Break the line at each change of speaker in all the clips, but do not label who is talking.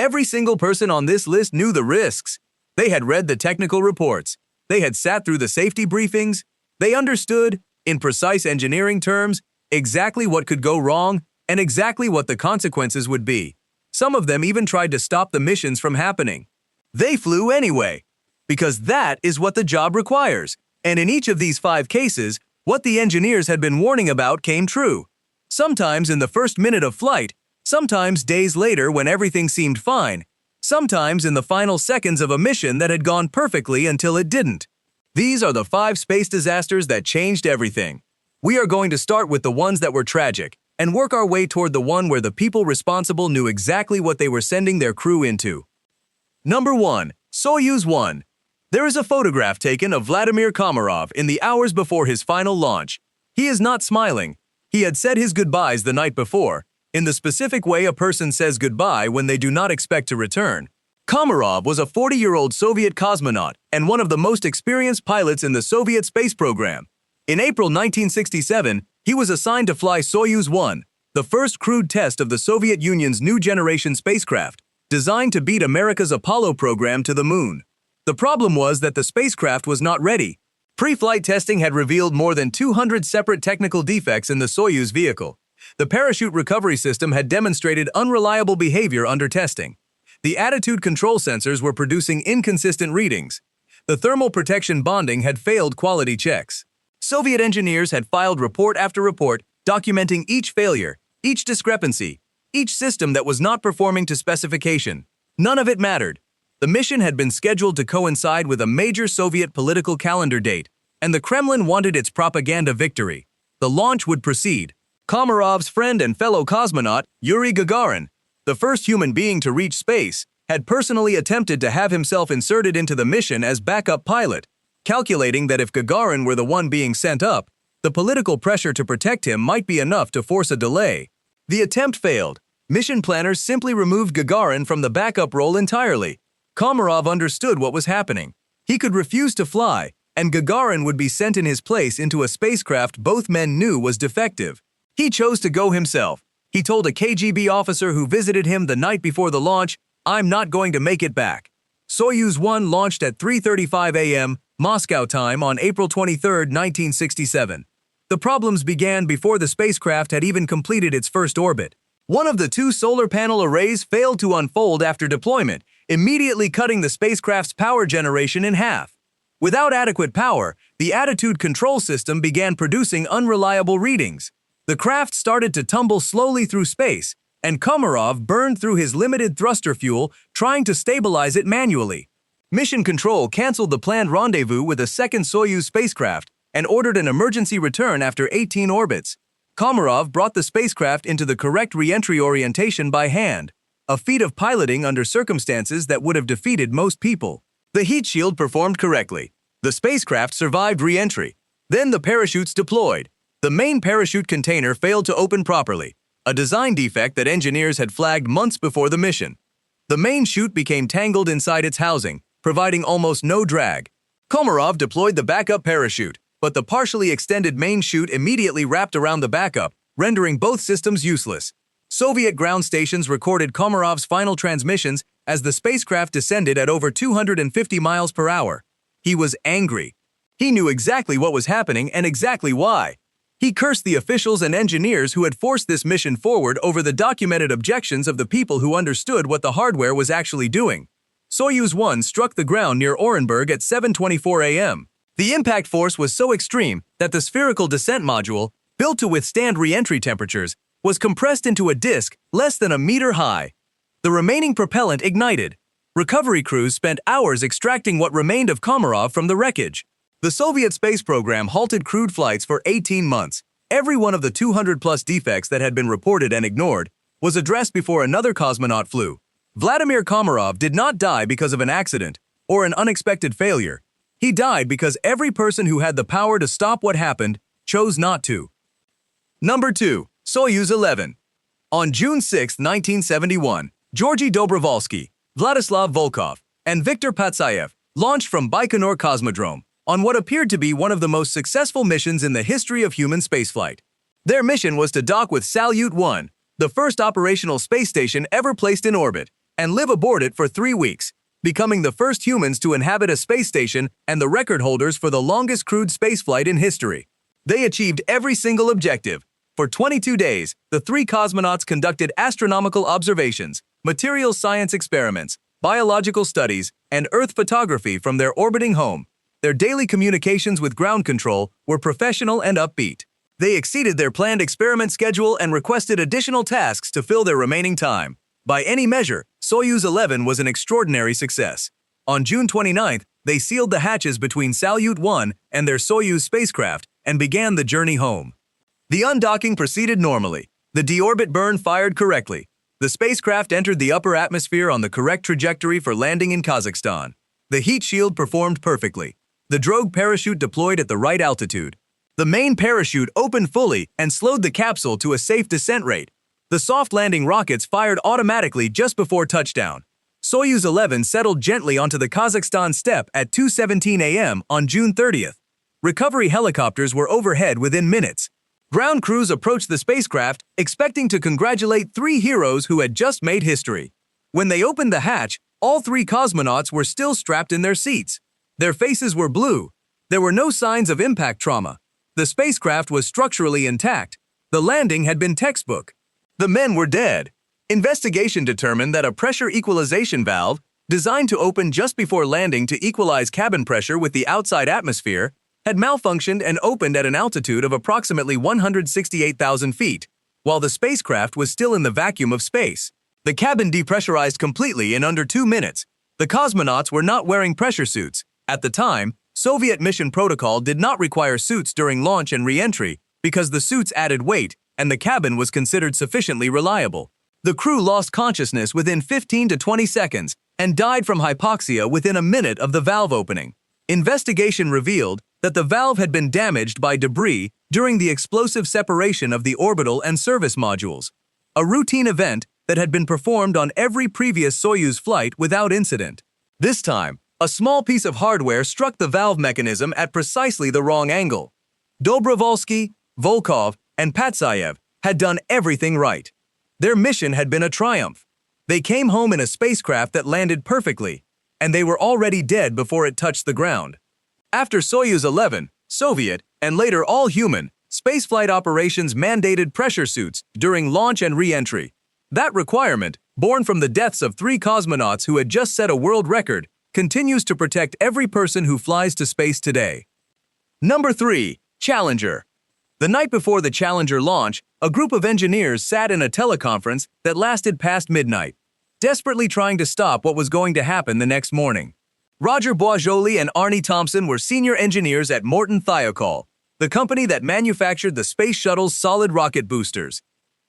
Every single person on this list knew the risks. They had read the technical reports. They had sat through the safety briefings. They understood, in precise engineering terms, exactly what could go wrong and exactly what the consequences would be. Some of them even tried to stop the missions from happening. They flew anyway, because that is what the job requires. And in each of these 5 cases, what the engineers had been warning about came true. Sometimes in the first minute of flight, sometimes days later when everything seemed fine, sometimes in the final seconds of a mission that had gone perfectly until it didn't. These are the 5 space disasters that changed everything. We are going to start with the ones that were tragic and work our way toward the one where the people responsible knew exactly what they were sending their crew into. Number 1. Soyuz 1. There is a photograph taken of Vladimir Komarov in the hours before his final launch. He is not smiling. He had said his goodbyes the night before, in the specific way a person says goodbye when they do not expect to return. Komarov was a 40-year-old Soviet cosmonaut and one of the most experienced pilots in the Soviet space program. In April 1967, he was assigned to fly Soyuz 1, the first crewed test of the Soviet Union's new generation spacecraft, designed to beat America's Apollo program to the moon. The problem was that the spacecraft was not ready. Pre-flight testing had revealed more than 200 separate technical defects in the Soyuz vehicle. The parachute recovery system had demonstrated unreliable behavior under testing. The attitude control sensors were producing inconsistent readings. The thermal protection bonding had failed quality checks. Soviet engineers had filed report after report documenting each failure, each discrepancy, each system that was not performing to specification. None of it mattered. The mission had been scheduled to coincide with a major Soviet political calendar date, and the Kremlin wanted its propaganda victory. The launch would proceed. Komarov's friend and fellow cosmonaut, Yuri Gagarin, the first human being to reach space, had personally attempted to have himself inserted into the mission as backup pilot, calculating that if Gagarin were the one being sent up, the political pressure to protect him might be enough to force a delay. The attempt failed. Mission planners simply removed Gagarin from the backup role entirely. Komarov understood what was happening. He could refuse to fly, and Gagarin would be sent in his place into a spacecraft both men knew was defective. He chose to go himself. He told a KGB officer who visited him the night before the launch, "I'm not going to make it back." Soyuz 1 launched at 3:35 a.m. Moscow time on April 23, 1967. The problems began before the spacecraft had even completed its first orbit. One of the 2 solar panel arrays failed to unfold after deployment, immediately cutting the spacecraft's power generation in half. Without adequate power, the attitude control system began producing unreliable readings. The craft started to tumble slowly through space, and Komarov burned through his limited thruster fuel trying to stabilize it manually. Mission Control canceled the planned rendezvous with a second Soyuz spacecraft and ordered an emergency return after 18 orbits. Komarov brought the spacecraft into the correct re-entry orientation by hand, a feat of piloting under circumstances that would have defeated most people. The heat shield performed correctly. The spacecraft survived re-entry. Then the parachutes deployed. The main parachute container failed to open properly, a design defect that engineers had flagged months before the mission. The main chute became tangled inside its housing, providing almost no drag. Komarov deployed the backup parachute, but the partially extended main chute immediately wrapped around the backup, rendering both systems useless. Soviet ground stations recorded Komarov's final transmissions as the spacecraft descended at over 250 miles per hour. He was angry. He knew exactly what was happening and exactly why. He cursed the officials and engineers who had forced this mission forward over the documented objections of the people who understood what the hardware was actually doing. Soyuz 1 struck the ground near Orenburg at 7:24 a.m. The impact force was so extreme that the spherical descent module, built to withstand re-entry temperatures, was compressed into a disk less than a meter high. The remaining propellant ignited. Recovery crews spent hours extracting what remained of Komarov from the wreckage. The Soviet space program halted crewed flights for 18 months. Every one of the 200-plus defects that had been reported and ignored was addressed before another cosmonaut flew. Vladimir Komarov did not die because of an accident or an unexpected failure. He died because every person who had the power to stop what happened chose not to. Number 2. Soyuz 11. On June 6, 1971, Georgy Dobrovolsky, Vladislav Volkov, and Viktor Patsayev launched from Baikonur Cosmodrome on what appeared to be one of the most successful missions in the history of human spaceflight. Their mission was to dock with Salyut 1, the first operational space station ever placed in orbit, and live aboard it for 3 weeks, becoming the first humans to inhabit a space station and the record holders for the longest crewed spaceflight in history. They achieved every single objective. For 22 days, the 3 cosmonauts conducted astronomical observations, materials science experiments, biological studies, and Earth photography from their orbiting home. Their daily communications with ground control were professional and upbeat. They exceeded their planned experiment schedule and requested additional tasks to fill their remaining time. By any measure, Soyuz 11 was an extraordinary success. On June 29th, they sealed the hatches between Salyut 1 and their Soyuz spacecraft and began the journey home. The undocking proceeded normally. The deorbit burn fired correctly. The spacecraft entered the upper atmosphere on the correct trajectory for landing in Kazakhstan. The heat shield performed perfectly. The drogue parachute deployed at the right altitude. The main parachute opened fully and slowed the capsule to a safe descent rate. The soft landing rockets fired automatically just before touchdown. Soyuz 11 settled gently onto the Kazakhstan steppe at 2:17 a.m. on June 30th. Recovery helicopters were overhead within minutes. Ground crews approached the spacecraft, expecting to congratulate 3 heroes who had just made history. When they opened the hatch, all 3 cosmonauts were still strapped in their seats. Their faces were blue. There were no signs of impact trauma. The spacecraft was structurally intact. The landing had been textbook. The men were dead. Investigation determined that a pressure equalization valve, designed to open just before landing to equalize cabin pressure with the outside atmosphere, had malfunctioned and opened at an altitude of approximately 168,000 feet, while the spacecraft was still in the vacuum of space. The cabin depressurized completely in under 2 minutes. The cosmonauts were not wearing pressure suits. At the time, Soviet mission protocol did not require suits during launch and re-entry because the suits added weight and the cabin was considered sufficiently reliable. The crew lost consciousness within 15 to 20 seconds and died from hypoxia within a minute of the valve opening. Investigation revealed that the valve had been damaged by debris during the explosive separation of the orbital and service modules, a routine event that had been performed on every previous Soyuz flight without incident. This time, a small piece of hardware struck the valve mechanism at precisely the wrong angle. Dobrovolsky, Volkov, and Patsayev had done everything right. Their mission had been a triumph. They came home in a spacecraft that landed perfectly, and they were already dead before it touched the ground. After Soyuz 11, Soviet, and later all human, spaceflight operations mandated pressure suits during launch and re-entry. That requirement, born from the deaths of 3 cosmonauts who had just set a world record, continues to protect every person who flies to space today. Number 3. Challenger. The night before the Challenger launch, a group of engineers sat in a teleconference that lasted past midnight, desperately trying to stop what was going to happen the next morning. Roger Boisjoli and Arnie Thompson were senior engineers at Morton Thiokol, the company that manufactured the Space Shuttle's solid rocket boosters.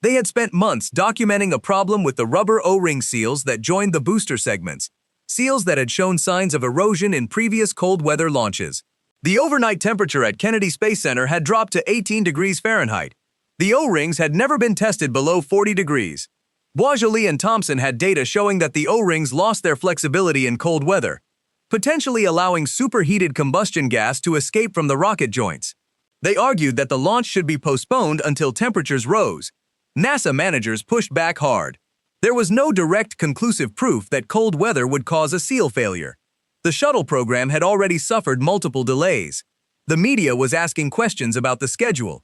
They had spent months documenting a problem with the rubber O-ring seals that joined the booster segments, seals that had shown signs of erosion in previous cold weather launches. The overnight temperature at Kennedy Space Center had dropped to 18 degrees Fahrenheit. The O-rings had never been tested below 40 degrees. Boisjoli and Thompson had data showing that the O-rings lost their flexibility in cold weather, potentially allowing superheated combustion gas to escape from the rocket joints. They argued that the launch should be postponed until temperatures rose. NASA managers pushed back hard. There was no direct conclusive proof that cold weather would cause a seal failure. The shuttle program had already suffered multiple delays. The media was asking questions about the schedule.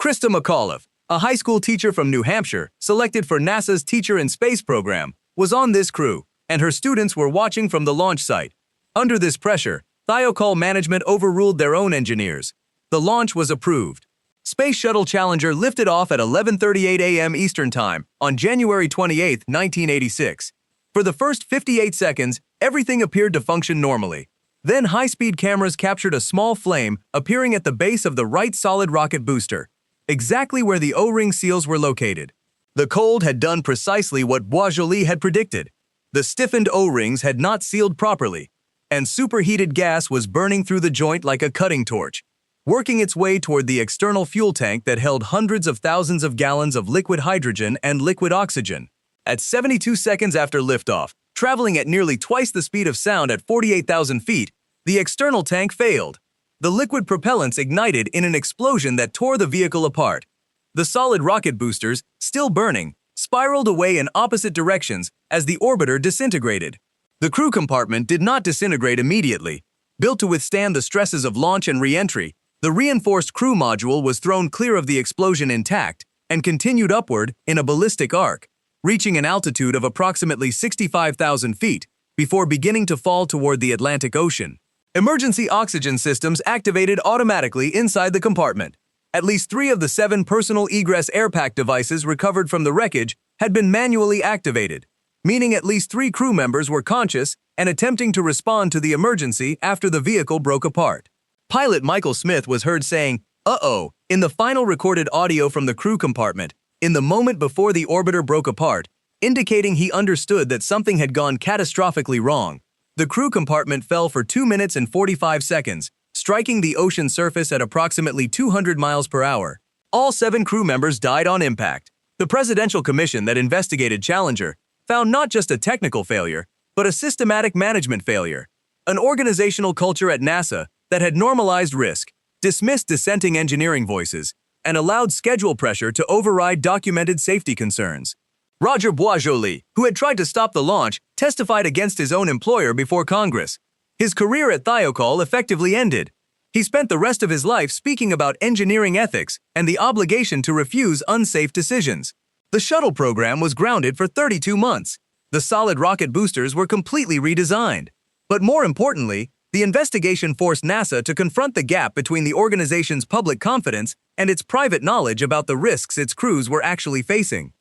Krista McAuliffe, a high school teacher from New Hampshire, selected for NASA's Teacher in Space program, was on this crew, and her students were watching from the launch site. Under this pressure, Thiokol management overruled their own engineers. The launch was approved. Space Shuttle Challenger lifted off at 11:38 a.m. Eastern Time on January 28, 1986. For the first 58 seconds, everything appeared to function normally. Then high-speed cameras captured a small flame appearing at the base of the right solid rocket booster, exactly where the O-ring seals were located. The cold had done precisely what Boisjoli had predicted. The stiffened O-rings had not sealed properly, and superheated gas was burning through the joint like a cutting torch, working its way toward the external fuel tank that held hundreds of thousands of gallons of liquid hydrogen and liquid oxygen. At 72 seconds after liftoff, traveling at nearly twice the speed of sound at 48,000 feet, the external tank failed. The liquid propellants ignited in an explosion that tore the vehicle apart. The solid rocket boosters, still burning, spiraled away in opposite directions as the orbiter disintegrated. The crew compartment did not disintegrate immediately. Built to withstand the stresses of launch and re-entry, the reinforced crew module was thrown clear of the explosion intact and continued upward in a ballistic arc, reaching an altitude of approximately 65,000 feet before beginning to fall toward the Atlantic Ocean. Emergency oxygen systems activated automatically inside the compartment. At least 3 of the 7 personal egress airpack devices recovered from the wreckage had been manually activated, meaning at least 3 crew members were conscious and attempting to respond to the emergency after the vehicle broke apart. Pilot Michael Smith was heard saying, "Uh-oh," in the final recorded audio from the crew compartment, in the moment before the orbiter broke apart, indicating he understood that something had gone catastrophically wrong. The crew compartment fell for 2 minutes and 45 seconds, striking the ocean surface at approximately 200 miles per hour. All 7 crew members died on impact. The Presidential Commission that investigated Challenger found not just a technical failure, but a systematic management failure. An organizational culture at NASA that had normalized risk, dismissed dissenting engineering voices, and allowed schedule pressure to override documented safety concerns. Roger Boisjoli, who had tried to stop the launch, testified against his own employer before Congress. His career at Thiokol effectively ended. He spent the rest of his life speaking about engineering ethics and the obligation to refuse unsafe decisions. The shuttle program was grounded for 32 months. The solid rocket boosters were completely redesigned. But more importantly, the investigation forced NASA to confront the gap between the organization's public confidence and its private knowledge about the risks its crews were actually facing.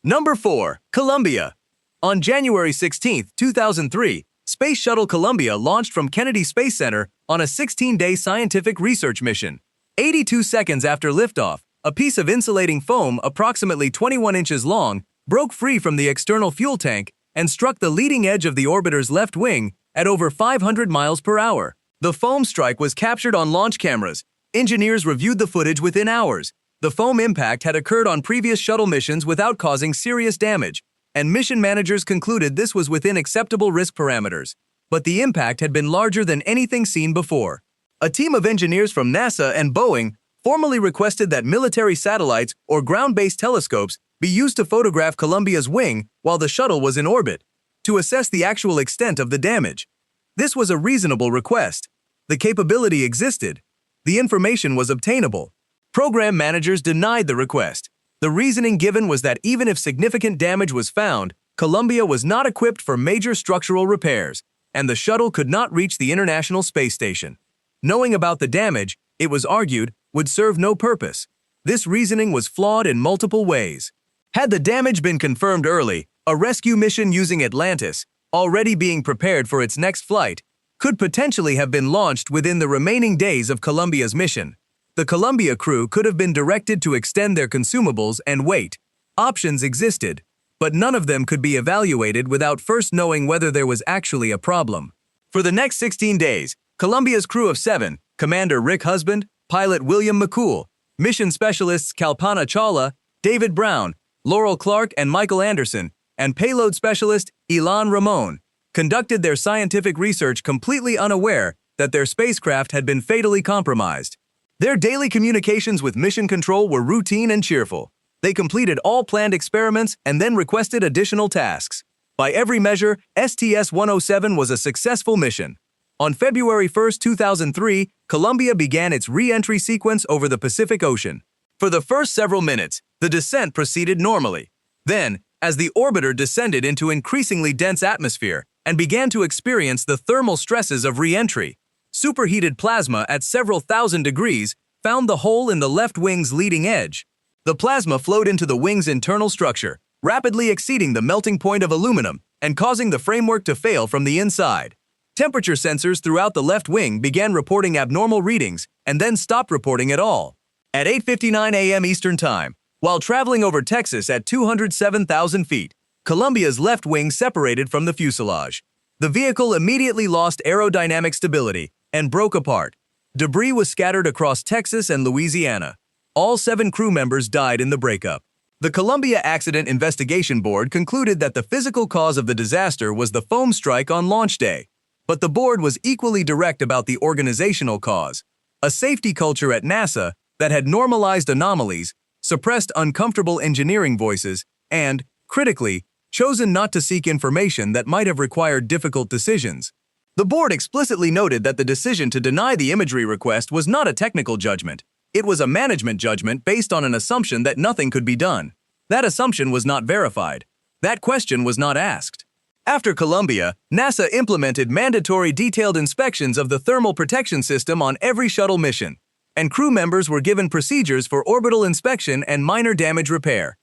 Number 4. Columbia. On January 16, 2003, Space Shuttle Columbia launched from Kennedy Space Center on a 16-day scientific research mission. 82 seconds after liftoff, a piece of insulating foam approximately 21 inches long broke free from the external fuel tank and struck the leading edge of the orbiter's left wing at over 500 miles per hour. The foam strike was captured on launch cameras. Engineers reviewed the footage within hours. The foam impact had occurred on previous shuttle missions without causing serious damage, and mission managers concluded this was within acceptable risk parameters. But the impact had been larger than anything seen before. A team of engineers from NASA and Boeing formally requested that military satellites or ground-based telescopes be used to photograph Columbia's wing while the shuttle was in orbit, to assess the actual extent of the damage. This was a reasonable request. The capability existed. The information was obtainable. Program managers denied the request. The reasoning given was that even if significant damage was found, Columbia was not equipped for major structural repairs, and the shuttle could not reach the International Space Station. Knowing about the damage, it was argued, would serve no purpose. This reasoning was flawed in multiple ways. Had the damage been confirmed early, a rescue mission using Atlantis, already being prepared for its next flight, could potentially have been launched within the remaining days of Columbia's mission. The Columbia crew could have been directed to extend their consumables and wait. Options existed, but none of them could be evaluated without first knowing whether there was actually a problem. For the next 16 days, Columbia's crew of 7, Commander Rick Husband, pilot William McCool, mission specialists Kalpana Chawla, David Brown, Laurel Clark and Michael Anderson, and payload specialist Ilan Ramon, conducted their scientific research completely unaware that their spacecraft had been fatally compromised. Their daily communications with mission control were routine and cheerful. They completed all planned experiments and then requested additional tasks. By every measure, STS-107 was a successful mission. On February 1, 2003, Columbia began its re-entry sequence over the Pacific Ocean. For the first several minutes, the descent proceeded normally. Then, as the orbiter descended into increasingly dense atmosphere and began to experience the thermal stresses of re-entry, superheated plasma at several thousand degrees found the hole in the left wing's leading edge. The plasma flowed into the wing's internal structure, rapidly exceeding the melting point of aluminum and causing the framework to fail from the inside. Temperature sensors throughout the left wing began reporting abnormal readings and then stopped reporting at all. At 8:59 a.m. Eastern Time, while traveling over Texas at 207,000 feet, Columbia's left wing separated from the fuselage. The vehicle immediately lost aerodynamic stability and broke apart. Debris was scattered across Texas and Louisiana. All 7 crew members died in the breakup. The Columbia Accident Investigation Board concluded that the physical cause of the disaster was the foam strike on launch day. But the board was equally direct about the organizational cause. A safety culture at NASA that had normalized anomalies, suppressed uncomfortable engineering voices, and, critically, chosen not to seek information that might have required difficult decisions. The board explicitly noted that the decision to deny the imagery request was not a technical judgment. It was a management judgment based on an assumption that nothing could be done. That assumption was not verified. That question was not asked. After Columbia, NASA implemented mandatory detailed inspections of the thermal protection system on every shuttle mission, and crew members were given procedures for orbital inspection and minor damage repair.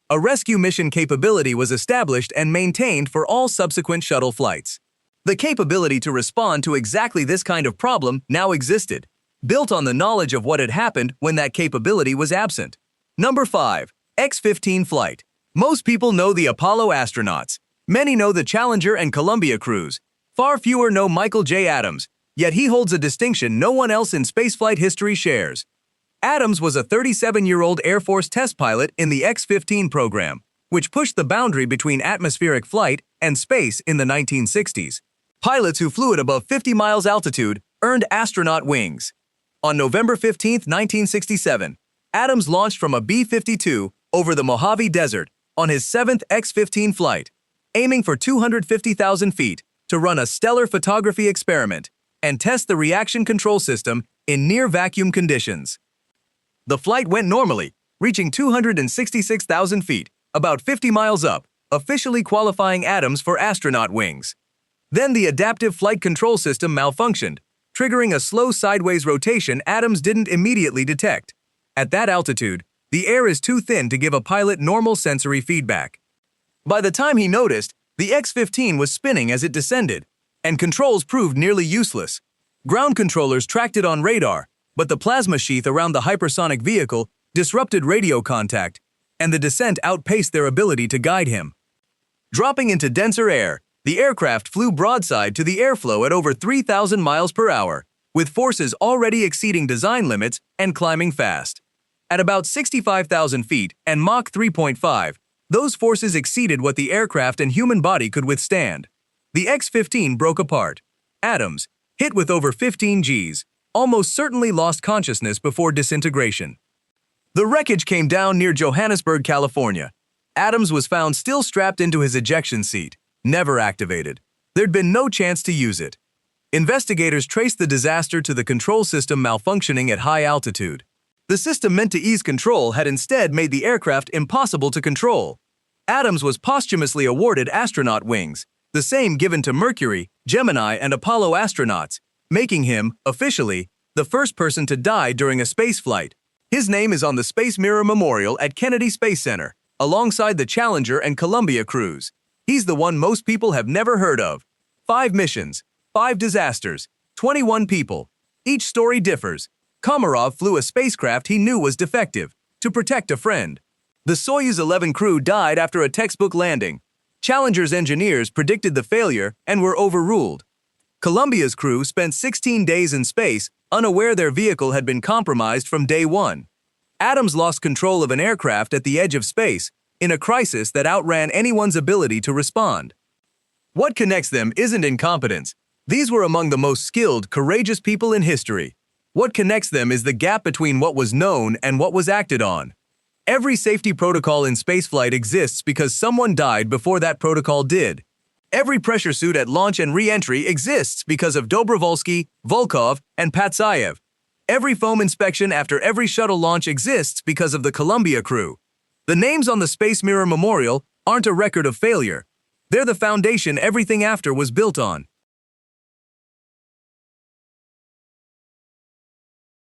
A rescue mission capability was established and maintained for all subsequent shuttle flights. The capability to respond to exactly this kind of problem now existed, built on the knowledge of what had happened when that capability was absent. Number 5. X-15 flight. Most people know the Apollo astronauts. Many know the Challenger and Columbia crews. Far fewer know Michael J. Adams, yet he holds a distinction no one else in spaceflight history shares. Adams was a 37-year-old Air Force test pilot in the X-15 program, which pushed the boundary between atmospheric flight and space in the 1960s. Pilots who flew at above 50 miles altitude earned astronaut wings. On November 15, 1967, Adams launched from a B-52 over the Mojave Desert on his 7th X-15 flight, aiming for 250,000 feet to run a stellar photography experiment and test the reaction control system in near-vacuum conditions. The flight went normally, reaching 266,000 feet, about 50 miles up, officially qualifying Adams for astronaut wings. Then the adaptive flight control system malfunctioned, triggering a slow sideways rotation Adams didn't immediately detect. At that altitude, the air is too thin to give a pilot normal sensory feedback. By the time he noticed, the X-15 was spinning as it descended, and controls proved nearly useless. Ground controllers tracked it on radar, but the plasma sheath around the hypersonic vehicle disrupted radio contact, and the descent outpaced their ability to guide him. Dropping into denser air, the aircraft flew broadside to the airflow at over 3,000 miles per hour, with forces already exceeding design limits and climbing fast. At about 65,000 feet and Mach 3.5, those forces exceeded what the aircraft and human body could withstand. The X-15 broke apart. Adams, hit with over 15 Gs, almost certainly lost consciousness before disintegration. The wreckage came down near Johannesburg, California. Adams was found still strapped into his ejection seat, never activated. There'd been no chance to use it. Investigators traced the disaster to the control system malfunctioning at high altitude. The system meant to ease control had instead made the aircraft impossible to control. Adams was posthumously awarded astronaut wings, the same given to Mercury, Gemini, and Apollo astronauts, making him, officially, the first person to die during a spaceflight. His name is on the Space Mirror Memorial at Kennedy Space Center, alongside the Challenger and Columbia crews. He's the one most people have never heard of. 5 missions, 5 disasters, 21 people. Each story differs. Komarov flew a spacecraft he knew was defective, to protect a friend. The Soyuz 11 crew died after a textbook landing. Challenger's engineers predicted the failure and were overruled. Columbia's crew spent 16 days in space, unaware their vehicle had been compromised from day one. Adams lost control of an aircraft at the edge of space, in a crisis that outran anyone's ability to respond. What connects them isn't incompetence. These were among the most skilled, courageous people in history. What connects them is the gap between what was known and what was acted on. Every safety protocol in spaceflight exists because someone died before that protocol did. Every pressure suit at launch and re-entry exists because of Dobrovolsky, Volkov, and Patsayev. Every foam inspection after every shuttle launch exists because of the Columbia crew. The names on the Space Mirror Memorial aren't a record of failure. They're the foundation everything after was built on.